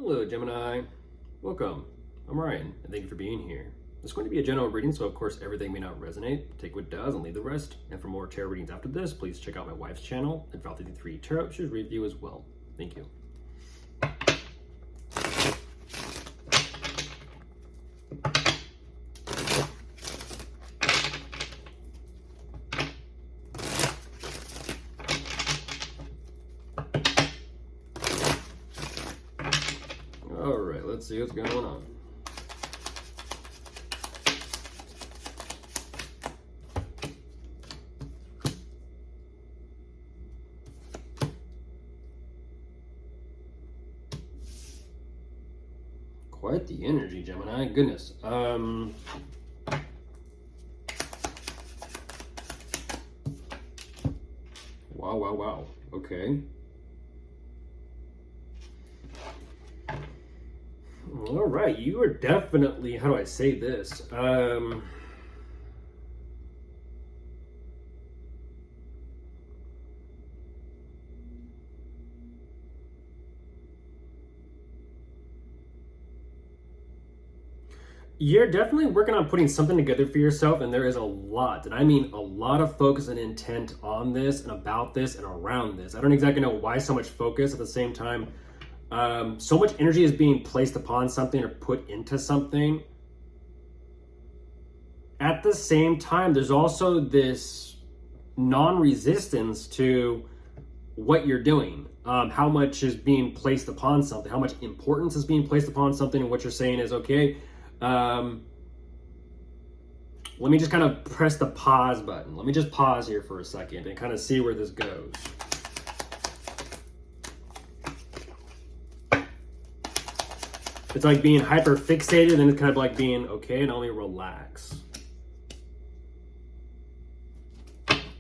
Hello, Gemini. Welcome. I'm Ryan, and thank you for being here. It's going to be a general reading, so of course everything may not resonate. Take what does and leave the rest. And for more tarot readings after this, please check out my wife's channel at Val53 Tarot. She'll review as well. Thank you. All right, let's see what's going on. Quite the energy, Gemini. Goodness. Wow. Okay. All right, you are definitely, how do I say this? You're definitely working on putting something together for yourself, and there is a lot, and I mean a lot of focus and intent on this and about this and around this. I don't exactly know why so much focus. At the same time, so much energy is being placed upon something or put into something. At the same time, there's also this non-resistance to what you're doing. How much is being placed upon something, how much importance is being placed upon something, and what you're saying is, okay, let me just kind of press the pause button. Let me just pause here for a second and kind of see where this goes. It's like being hyper fixated, and it's kind of like being, okay, now let me relax.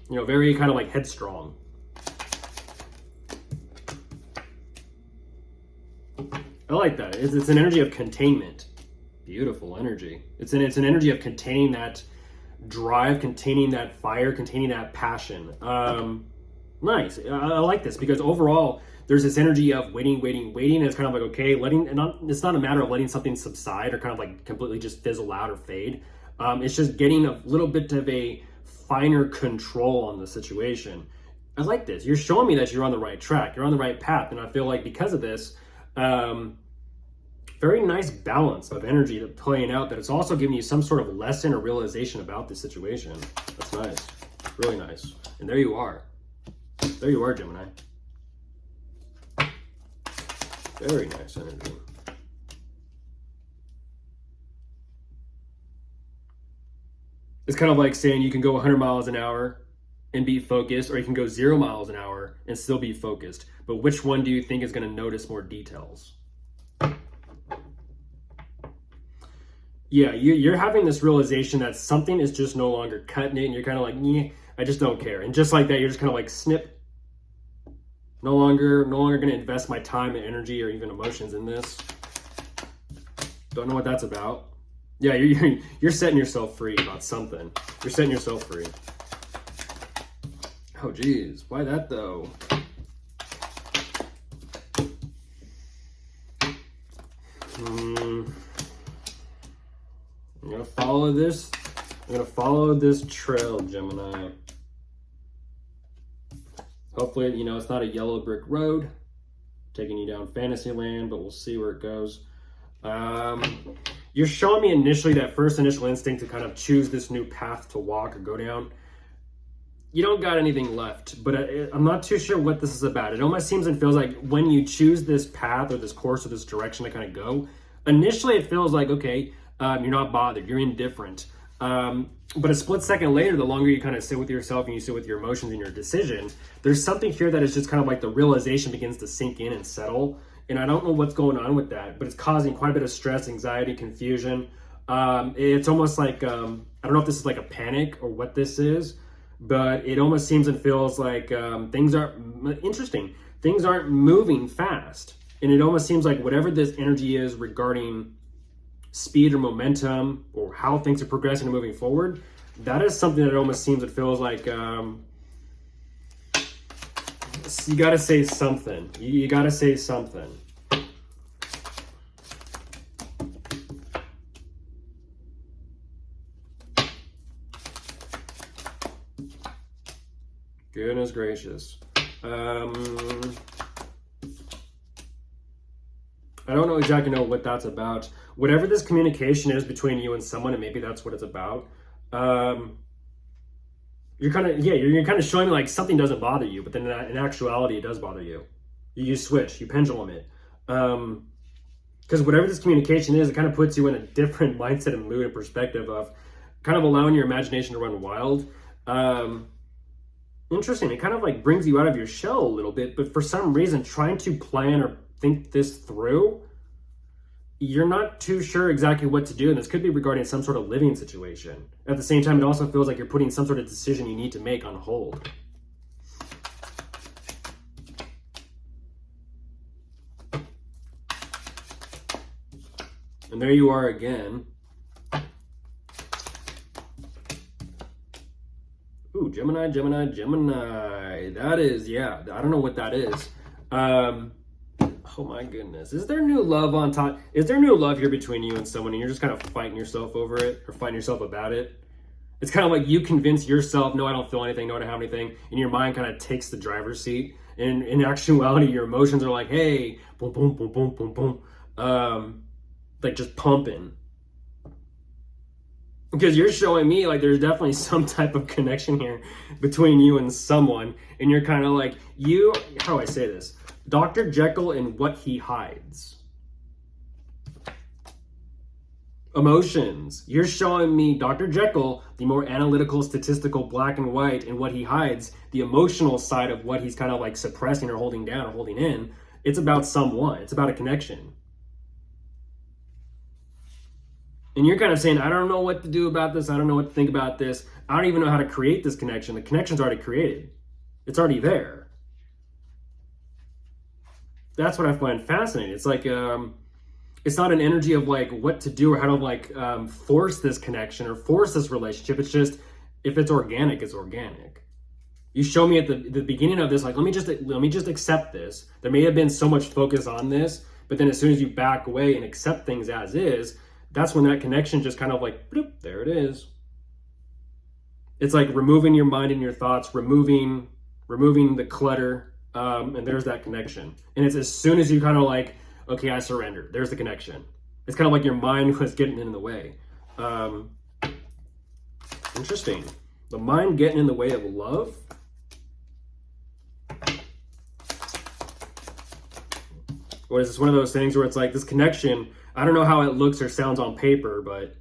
You know, very kind of like headstrong. I like that. It's an energy of containment. Beautiful energy. It's an energy of containing that drive, containing that fire, containing that passion. Nice. I like this because overall there's this energy of waiting. And it's kind of like, okay, it's not a matter of letting something subside or kind of like completely just fizzle out or fade. It's just getting a little bit of a finer control on the situation. I like this. You're showing me that you're on the right track. You're on the right path. And I feel like because of this, very nice balance of energy to playing out, that it's also giving you some sort of lesson or realization about the situation. That's nice. Really nice. And there you are. There you are, Gemini. Very nice energy. It's kind of like saying you can go 100 miles an hour and be focused, or you can go 0 miles an hour and still be focused. But which one do you think is going to notice more details? Yeah, you're having this realization that something is just no longer cutting it, and you're kind of like, yeah, I just don't care. And just like that, you're just kind of like, snip. No longer going to invest my time and energy or even emotions in this. Don't know what that's about. Yeah, you're setting yourself free about something. You're setting yourself free. Oh, geez. Why that, though? I'm going to follow this. I'm going to follow this trail, Gemini. Hopefully, you know, it's not a yellow brick road taking you down fantasy land, but we'll see where it goes. You're showing me initially that first initial instinct to kind of choose this new path to walk or go down. You don't got anything left, but I'm not too sure what this is about. It almost seems and feels like when you choose this path or this course or this direction to kind of go, initially it feels like, okay, you're not bothered, you're indifferent. But a split second later, the longer you kind of sit with yourself and you sit with your emotions and your decision, there's something here that is just kind of like the realization begins to sink in and settle. And I don't know what's going on with that, but it's causing quite a bit of stress, anxiety, confusion. It's almost like, I don't know if this is like a panic or what this is, but it almost seems and feels like things are interesting. Things aren't moving fast. And it almost seems like whatever this energy is regarding speed or momentum or how things are progressing and moving forward, that is something that almost seems, it feels like you got to say something. You got to say something. Goodness gracious. I don't know exactly what that's about. Whatever this communication is between you and someone, and maybe that's what it's about. You're kind of showing me like something doesn't bother you, but then in actuality, it does bother you. You switch, you pendulum it. Because whatever this communication is, it kind of puts you in a different mindset and mood and perspective of kind of allowing your imagination to run wild. Interesting. It kind of like brings you out of your shell a little bit, but for some reason, trying to plan or think this through, you're not too sure exactly what to do. And this could be regarding some sort of living situation. At the same time, it also feels like you're putting some sort of decision you need to make on hold. And there you are again. Ooh, Gemini, Gemini, Gemini. That is, yeah, I don't know what that is. Oh my goodness. Is there new love on top? Is there new love here between you and someone and you're just kind of fighting yourself over it or fighting yourself about it? It's kind of like you convince yourself, no, I don't feel anything, no, I don't have anything. And your mind kind of takes the driver's seat. And in actuality, your emotions are like, hey, boom, boom, boom, boom, boom, boom. Like just pumping. Because you're showing me like there's definitely some type of connection here between you and someone. And you're kind of like, how do I say this? Dr. Jekyll and what he hides. Emotions. You're showing me Dr. Jekyll, the more analytical, statistical, black and white, and what he hides, the emotional side of what he's kind of like suppressing or holding down or holding in. It's about someone. It's about a connection. And you're kind of saying, I don't know what to do about this. I don't know what to think about this. I don't even know how to create this connection. The connection's already created. It's already there. That's what I find fascinating. It's like, it's not an energy of like what to do or how to like force this connection or force this relationship. It's just, if it's organic, it's organic. You show me at the beginning of this, like, let me just accept this. There may have been so much focus on this, but then as soon as you back away and accept things as is, that's when that connection just kind of like, bloop, there it is. It's like removing your mind and your thoughts, removing the clutter, and there's that connection. And it's as soon as you kind of like, okay, I surrender. There's the connection. It's kind of like your mind was getting in the way. Interesting. The mind getting in the way of love. Or is this one of those things where it's like this connection, I don't know how it looks or sounds on paper, but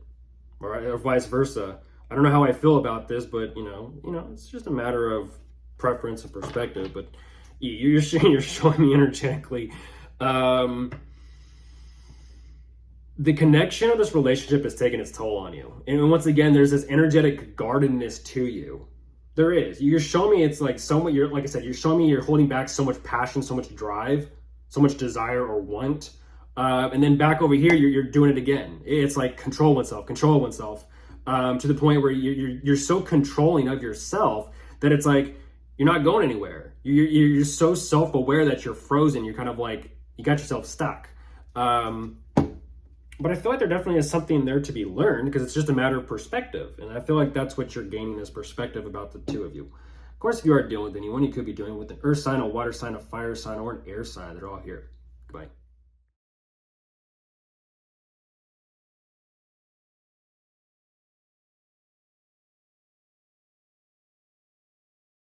or vice versa. I don't know how I feel about this, but you know, it's just a matter of preference and perspective. But you're showing me energetically. The connection of this relationship is taking its toll on you. And once again, there's this energetic guardedness to you. There is. You're showing me it's like like I said, you're showing me you're holding back so much passion, so much drive, so much desire or want. And then back over here, you're doing it again. It's like control oneself, to the point where you're so controlling of yourself that it's like you're not going anywhere. You're so self-aware that you're frozen. You're kind of like, you got yourself stuck. But I feel like there definitely is something there to be learned because it's just a matter of perspective. And I feel like that's what you're gaining, this perspective about the two of you. Of course, if you are dealing with anyone, you could be dealing with an earth sign, a water sign, a fire sign, or an air sign. They're all here. Goodbye.